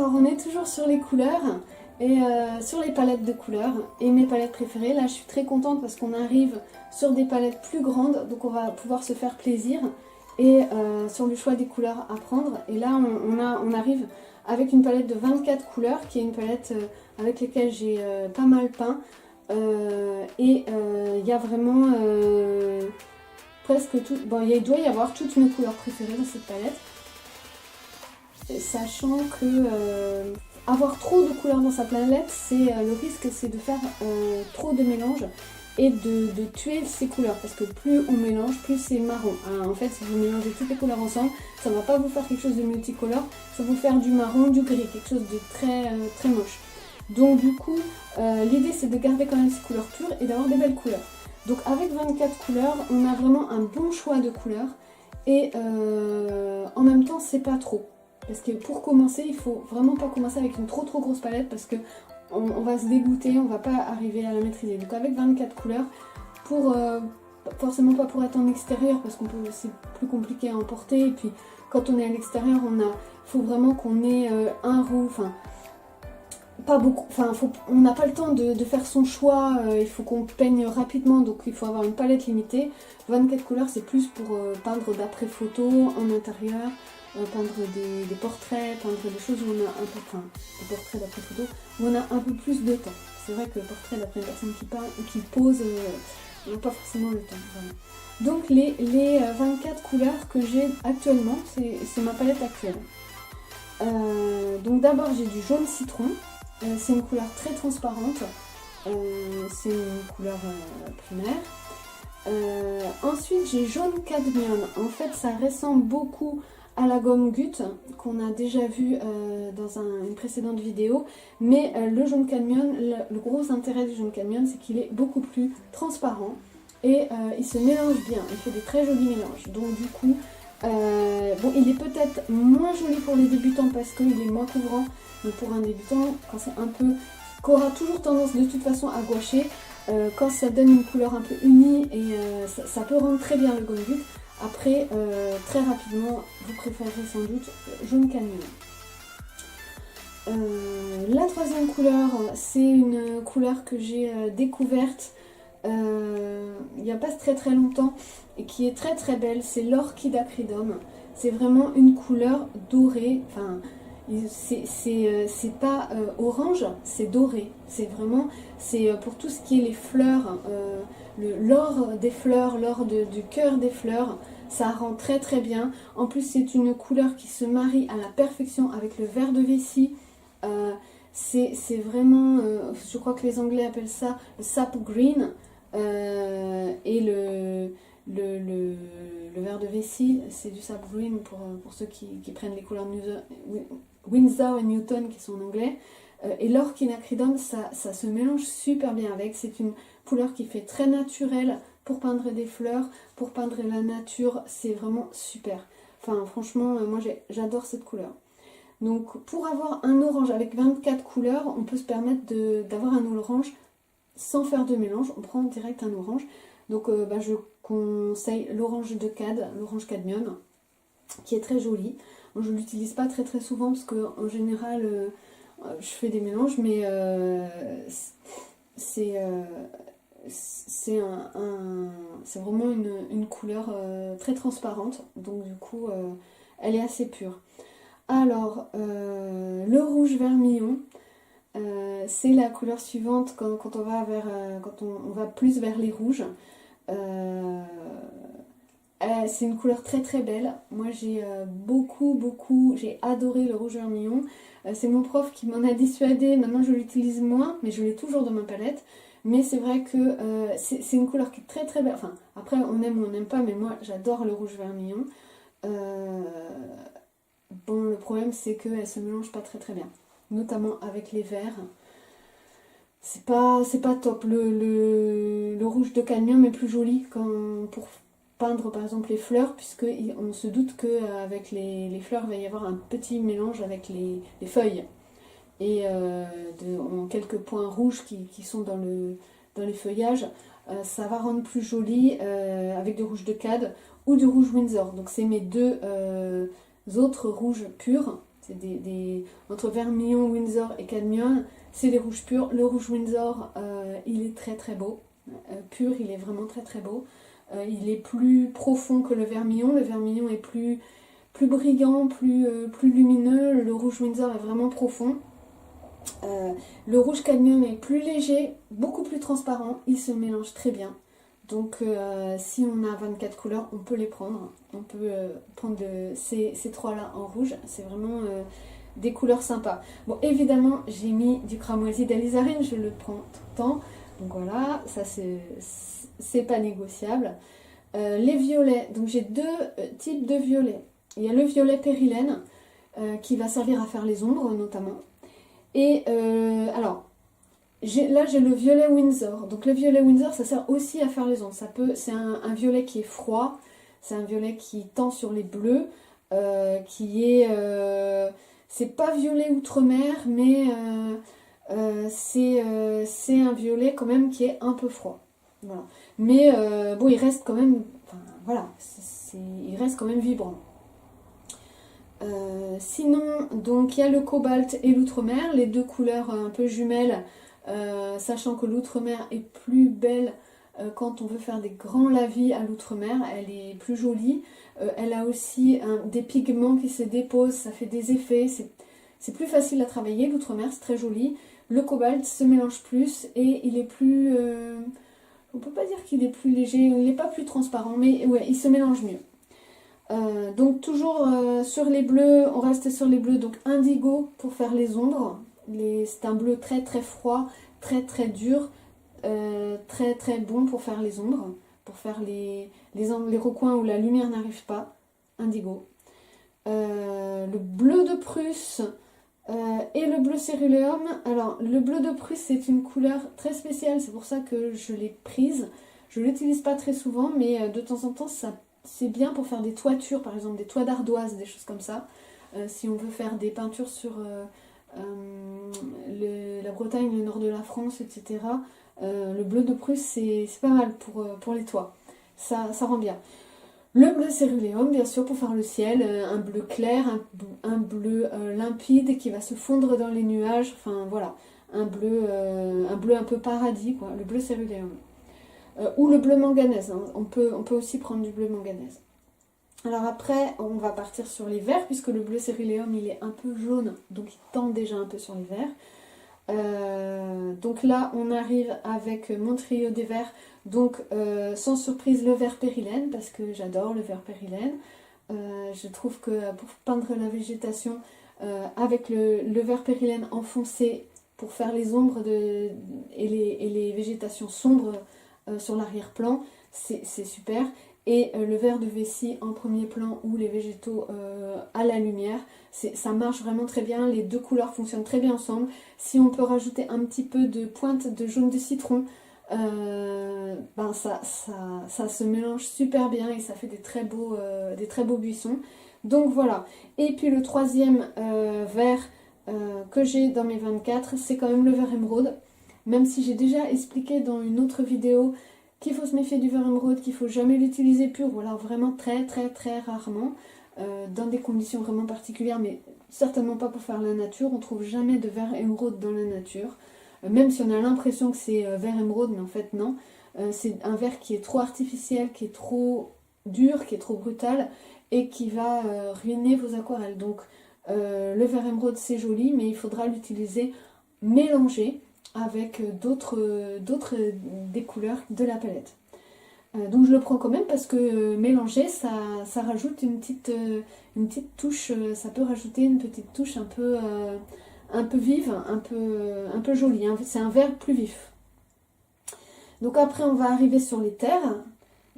Alors on est toujours sur les couleurs et sur les palettes de couleurs et mes palettes préférées. Là je suis très contente parce qu'on arrive sur des palettes plus grandes, donc on va pouvoir se faire plaisir et sur le choix des couleurs à prendre. Et là on arrive avec une palette de 24 couleurs qui est une palette avec laquelle j'ai pas mal peint et il y a vraiment presque tout, bon il doit y avoir toutes mes couleurs préférées dans cette palette. Sachant que avoir trop de couleurs dans sa palette, le risque c'est de faire trop de mélange et de tuer ces couleurs, parce que plus on mélange, plus c'est marron. Alors, en fait, si vous mélangez toutes les couleurs ensemble, ça ne va pas vous faire quelque chose de multicolore, ça va vous faire du marron, du gris, quelque chose de très moche. Donc du coup, l'idée c'est de garder quand même ces couleurs pures et d'avoir des belles couleurs. Donc avec 24 couleurs, on a vraiment un bon choix de couleurs et en même temps c'est pas trop. Parce que pour commencer, il faut vraiment pas commencer avec une trop grosse palette parce que on va se dégoûter, on va pas arriver à la maîtriser. Donc avec 24 couleurs, pour forcément pas pour être en extérieur parce qu'on peut, c'est plus compliqué à emporter. Et puis quand on est à l'extérieur, faut vraiment qu'on ait un rouge, enfin pas beaucoup, on n'a pas le temps de faire son choix, il faut qu'on peigne rapidement, donc il faut avoir une palette limitée. 24 couleurs, c'est plus pour peindre d'après photo en intérieur. Peindre des portraits, peindre des choses où on a un peu, des portraits d'après photo, où on a un peu plus de temps. C'est vrai que le portrait d'après une personne qui peint ou qui pose, on n'a pas forcément le temps. Voilà. Donc les 24 couleurs que j'ai actuellement, c'est ma palette actuelle. Donc d'abord j'ai du jaune citron, c'est une couleur très transparente, c'est une couleur primaire. Ensuite j'ai jaune cadmium, en fait ça ressemble beaucoup à la gomme Gut qu'on a déjà vu dans une précédente vidéo, mais le jaune cadmium, le gros intérêt du jaune cadmium c'est qu'il est beaucoup plus transparent et il se mélange bien, il fait des très jolis mélanges. Donc du coup, bon, il est peut-être moins joli pour les débutants parce qu'il est moins couvrant, mais pour un débutant, quand c'est un peu, qu'aura toujours tendance de toute façon à gouacher, quand ça donne une couleur un peu unie et ça peut rendre très bien le gomme Gut. Après, très rapidement, vous préférerez sans doute jaune cadmium. La troisième couleur, c'est une couleur que j'ai découverte il n'y a pas très longtemps et qui est très belle, c'est l'orchidacridum. C'est vraiment une couleur dorée, enfin c'est pas orange, c'est doré. C'est vraiment, c'est pour tout ce qui est les fleurs, l'or des fleurs, l'or du cœur des fleurs. Ça rend très bien. En plus c'est une couleur qui se marie à la perfection avec le vert de vessie. C'est vraiment, je crois que les Anglais appellent ça le sap green. Et le vert de vessie, c'est du sap green pour ceux qui prennent les couleurs Winsor et Newton qui sont en anglais. Et l'orchidacridum, ça se mélange super bien avec. C'est une couleur qui fait très naturelle pour peindre des fleurs, pour peindre la nature. C'est vraiment super. Enfin, franchement, moi j'adore cette couleur. Donc, pour avoir un orange avec 24 couleurs, on peut se permettre d'avoir un orange sans faire de mélange. On prend direct un orange. Donc, je conseille l'orange de Cad, l'orange cadmium, qui est très joli. Moi, je ne l'utilise pas très souvent parce qu'en général, je fais des mélanges, mais c'est vraiment une couleur très transparente. Donc, du coup, elle est assez pure. Alors, le rouge vermillon, c'est la couleur suivante quand on va plus vers les rouges. C'est une couleur très belle. Moi j'ai j'ai adoré le rouge vermillon. C'est mon prof qui m'en a dissuadé. Maintenant je l'utilise moins, mais je l'ai toujours dans ma palette. Mais c'est vrai que c'est une couleur qui est très belle. Enfin, après on aime ou on n'aime pas, mais moi j'adore le rouge vermillon. Bon, le problème c'est qu'elle se mélange pas très bien, notamment avec les verts. C'est pas top. Le rouge de cadmium est plus joli pour peindre par exemple les fleurs, puisque on se doute qu'avec les fleurs il va y avoir un petit mélange avec les feuilles et quelques points rouges qui sont dans les feuillages. Ça va rendre plus joli avec du rouge de Cad ou du rouge Winsor. Donc c'est mes deux autres rouges purs C'est entre vermillon, Winsor et cadmium, c'est des rouges purs. Le rouge Winsor, il est très très beau. Pur, il est vraiment très très beau. Il est plus profond que le vermillon. Le vermillon est plus brillant, plus lumineux. Le rouge Winsor est vraiment profond. Le rouge cadmium est plus léger, beaucoup plus transparent. Il se mélange très bien. Donc si on a 24 couleurs, on peut les prendre. On peut prendre ces trois-là en rouge. C'est vraiment des couleurs sympas. Bon, évidemment, j'ai mis du cramoisi d'alizarine. Je le prends tout le temps. Donc voilà, ça c'est pas négociable. Les violets, donc j'ai deux types de violets. Il y a le violet périlène qui va servir à faire les ombres notamment. Et alors, là j'ai le violet Winsor. Donc le violet Winsor, ça sert aussi à faire les ombres. C'est un violet qui est froid, c'est un violet qui tend sur les bleus, c'est pas violet outre-mer, mais c'est un violet quand même qui est un peu froid. Voilà. Mais bon, il reste quand même, enfin, voilà, il reste quand même vibrant. Sinon, donc il y a le cobalt et l'outre-mer, les deux couleurs un peu jumelles, sachant que l'outre-mer est plus belle quand on veut faire des grands lavis à l'outre-mer, elle est plus jolie. Elle a aussi des pigments qui se déposent, ça fait des effets, c'est plus facile à travailler. L'outre-mer, c'est très joli. Le cobalt se mélange plus et il est plus... on peut pas dire qu'il est plus léger, il n'est pas plus transparent, mais ouais, il se mélange mieux. Donc toujours sur les bleus, on reste sur les bleus, donc indigo pour faire les ombres. C'est un bleu très très froid, très très dur, très très bon pour faire les ombres, pour faire les recoins où la lumière n'arrive pas. Indigo. Le bleu de Prusse et le bleu céruléum. Alors le bleu de Prusse c'est une couleur très spéciale, c'est pour ça que je l'ai prise. Je ne l'utilise pas très souvent, mais de temps en temps c'est bien pour faire des toitures, par exemple des toits d'ardoise, des choses comme ça. Si on veut faire des peintures sur la Bretagne, le nord de la France, etc. Le bleu de Prusse c'est pas mal pour les toits. Ça rend bien. Le bleu céruléum, bien sûr, pour faire le ciel, un bleu clair, un bleu limpide qui va se fondre dans les nuages, enfin voilà, un bleu un peu paradis, quoi, le bleu céruléum. Ou le bleu manganèse, hein. On peut aussi prendre du bleu manganèse. Alors après, on va partir sur les verts, puisque le bleu céruléum, il est un peu jaune, donc il tend déjà un peu sur les verts. Donc là on arrive avec mon trio des verts, donc sans surprise le vert périlène, parce que j'adore le vert périlène. Je trouve que pour peindre la végétation avec le vert périlène enfoncé pour faire les ombres et les végétations sombres sur l'arrière-plan, c'est super. Et le vert de vessie en premier plan ou les végétaux à la lumière, ça marche vraiment très bien, les deux couleurs fonctionnent très bien ensemble. Si on peut rajouter un petit peu de pointe de jaune de citron, ça se mélange super bien et ça fait des très beaux buissons. Donc voilà. Et puis le troisième vert que j'ai dans mes 24, c'est quand même le vert émeraude. Même si j'ai déjà expliqué dans une autre vidéo qu'il faut se méfier du vert émeraude, qu'il faut jamais l'utiliser pur, ou alors vraiment très très très rarement, dans des conditions vraiment particulières, mais certainement pas pour faire la nature. On trouve jamais de vert émeraude dans la nature, même si on a l'impression que c'est vert émeraude, mais en fait non. C'est un vert qui est trop artificiel, qui est trop dur, qui est trop brutal, et qui va ruiner vos aquarelles. Donc le vert émeraude c'est joli, mais il faudra l'utiliser mélangé avec d'autres des couleurs de la palette. Donc je le prends quand même parce que mélanger ça rajoute une petite touche, ça peut rajouter une petite touche un peu vive, un peu jolie, hein. C'est un vert plus vif. Donc après on va arriver sur les terres,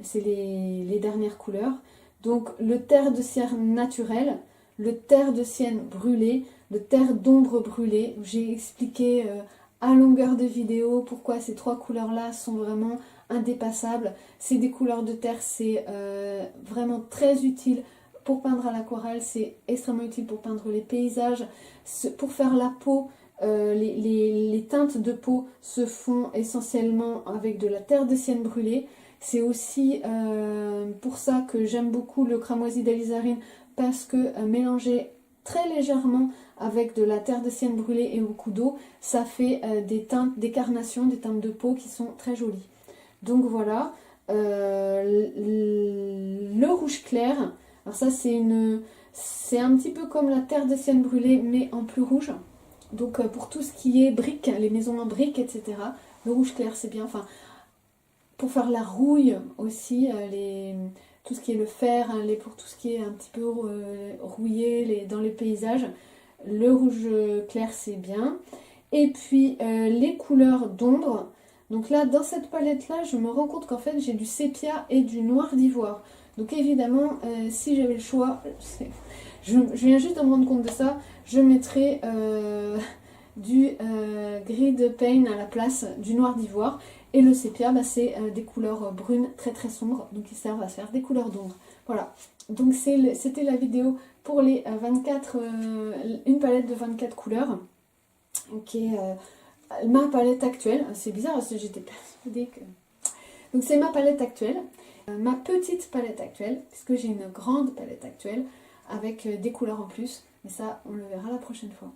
c'est les dernières couleurs. Donc le terre de cerne naturel, le terre de sienne brûlé, le terre d'ombre brûlé. J'ai expliqué à longueur de vidéo pourquoi ces trois couleurs là sont vraiment indépassables. C'est des couleurs de terre, c'est vraiment très utile pour peindre à l'aquarelle, c'est extrêmement utile pour peindre les paysages, pour faire la peau. Les teintes de peau se font essentiellement avec de la terre de sienne brûlée. C'est aussi pour ça que j'aime beaucoup le cramoisi d'alizarine, parce que mélanger très légèrement avec de la terre de sienne brûlée et beaucoup d'eau, ça fait des teintes, des carnations, des teintes de peau qui sont très jolies. Donc voilà, le rouge clair, alors ça c'est un petit peu comme la terre de sienne brûlée mais en plus rouge. Donc pour tout ce qui est briques, les maisons en briques, etc. Le rouge clair c'est bien, enfin pour faire la rouille aussi, tout ce qui est le fer, hein, pour tout ce qui est un petit peu rouillé dans les paysages, le rouge clair c'est bien. Et puis les couleurs d'ombre, donc là dans cette palette là je me rends compte qu'en fait j'ai du sépia et du noir d'ivoire. Donc évidemment si j'avais le choix, je viens juste de me rendre compte de ça, je mettrais du gris de pain à la place du noir d'ivoire. Et le sépia, bah, c'est des couleurs brunes très très sombres, donc ils servent à faire des couleurs d'ombre. Voilà, donc c'était la vidéo pour les 24, une palette de 24 couleurs, qui est ma palette actuelle. C'est bizarre parce que j'étais persuadée que... Donc c'est ma palette actuelle, ma petite palette actuelle, puisque j'ai une grande palette actuelle avec des couleurs en plus, mais ça on le verra la prochaine fois.